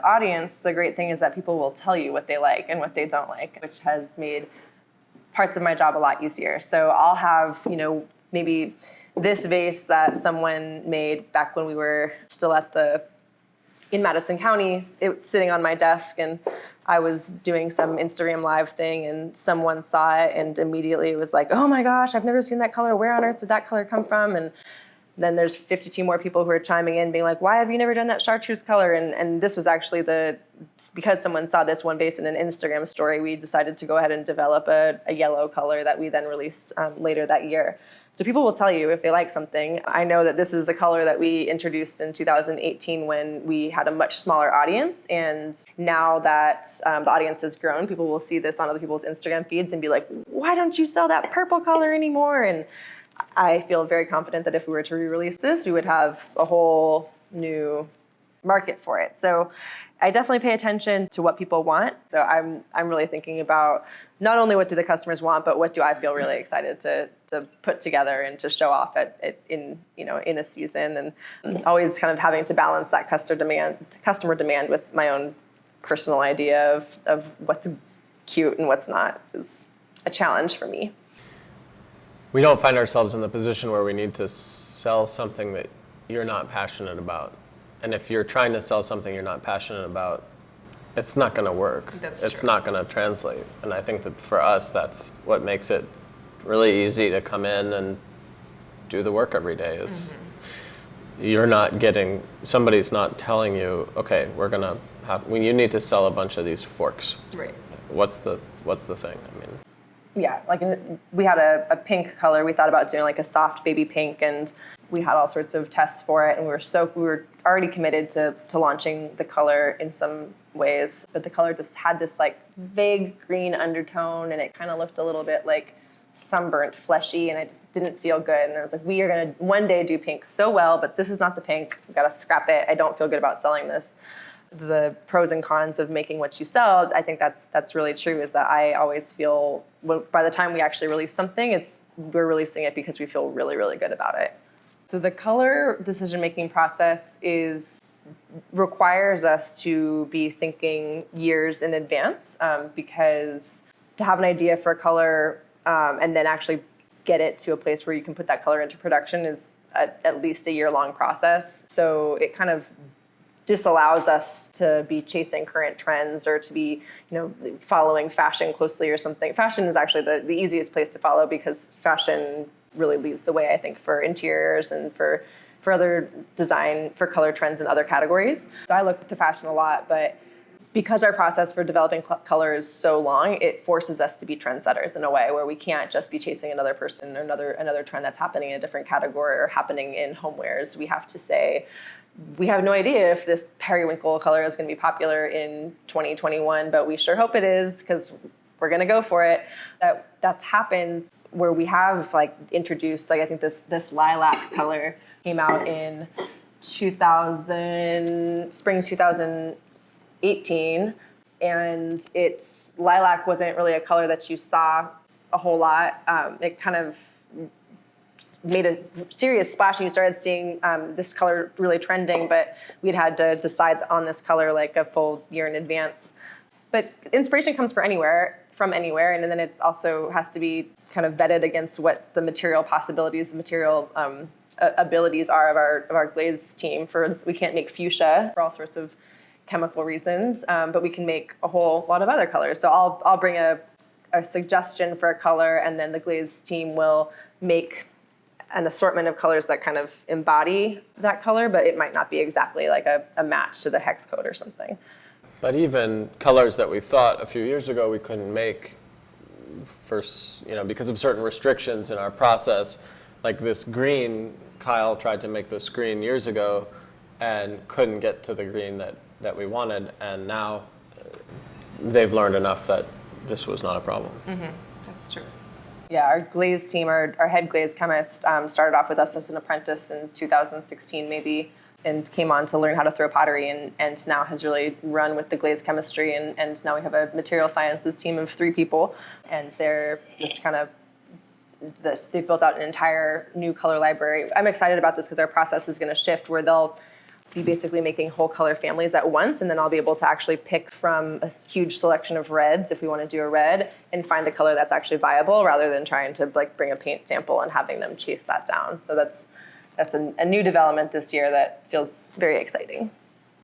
audience, the great thing is that people will tell you what they like and what they don't like, which has made parts of my job a lot easier. So I'll have, maybe this vase that someone made back when we were still in Madison County, it was sitting on my desk, and I was doing some Instagram live thing, and someone saw it and immediately was like, oh my gosh, I've never seen that color. Where on earth did that color come from? And then there's 52 more people who are chiming in being like, why have you never done that chartreuse color? And this was actually because someone saw this one vase in an Instagram story, we decided to go ahead and develop a yellow color that we then released later that year. So people will tell you if they like something. I know that this is a color that we introduced in 2018 when we had a much smaller audience. And now that the audience has grown, people will see this on other people's Instagram feeds and be like, why don't you sell that purple color anymore? And I feel very confident that if we were to re-release this, we would have a whole new market for it. So I definitely pay attention to what people want. So I'm really thinking about not only what do the customers want, but what do I feel really excited to put together and to show off in a season, and always kind of having to balance that customer demand with my own personal idea of what's cute and what's not is a challenge for me. We don't find ourselves in the position where we need to sell something that you're not passionate about. And if you're trying to sell something you're not passionate about, it's not going to work. It's not going to translate. And I think that for us, that's what makes it really easy to come in and do the work every day is you're not getting, somebody's not telling you, okay, we're going to you need to sell a bunch of these forks. Right. What's the thing? I mean, yeah, like we had a pink color. We thought about doing like a soft baby pink, and we had all sorts of tests for it, and we were already committed to launching the color in some ways, but the color just had this like vague green undertone, and it kind of looked a little bit like sunburnt, fleshy, and I just didn't feel good. And I was like, we are going to one day do pink so well, but this is not the pink. We've got to scrap it. I don't feel good about selling this. The pros and cons of making what you sell, I think that's really true, is that I always feel by the time we actually release something, we're releasing it because we feel really, really good about it. So the color decision-making process requires us to be thinking years in advance, because to have an idea for a color and then actually get it to a place where you can put that color into production is at least a year-long process. So it kind of disallows us to be chasing current trends or to be, following fashion closely or something. Fashion is actually the easiest place to follow because fashion really leads the way, I think, for interiors and for other design, for color trends in other categories. So I look to fashion a lot, but because our process for developing color is so long, it forces us to be trendsetters in a way where we can't just be chasing another person or another trend that's happening in a different category or happening in homewares. We have to say, we have no idea if this periwinkle color is going to be popular in 2021, but we sure hope it is because we're going to go for it. That's happened where we have introduced, I think this lilac color came out in spring 2018, and lilac wasn't really a color that you saw a whole lot. It kind of made a serious splash, and you started seeing this color really trending, but we'd had to decide on this color like a full year in advance. But inspiration comes from anywhere, and then it also has to be kind of vetted against what the material possibilities, the material abilities are of our glaze team. We can't make fuchsia for all sorts of chemical reasons, but we can make a whole lot of other colors. So I'll bring a suggestion for a color, and then the glaze team will make an assortment of colors that kind of embody that color, but it might not be exactly like a match to the hex code or something. But even colors that we thought a few years ago we couldn't make because of certain restrictions in our process, like this green, Kyle tried to make this green years ago and couldn't get to the green that we wanted, and now they've learned enough that this was not a problem. Mm-hmm. That's true. Yeah, our glaze team, our head glaze chemist, started off with us as an apprentice in 2016 maybe, and came on to learn how to throw pottery, and now has really run with the glaze chemistry, and now we have a material sciences team of 3 people, and they're just kind of they've built out an entire new color library. I'm excited about this because our process is going to shift where they'll be basically making whole color families at once, and then I'll be able to actually pick from a huge selection of reds if we want to do a red and find a color that's actually viable rather than trying to like bring a paint sample and having them chase that down. So that's a new development this year that feels very exciting.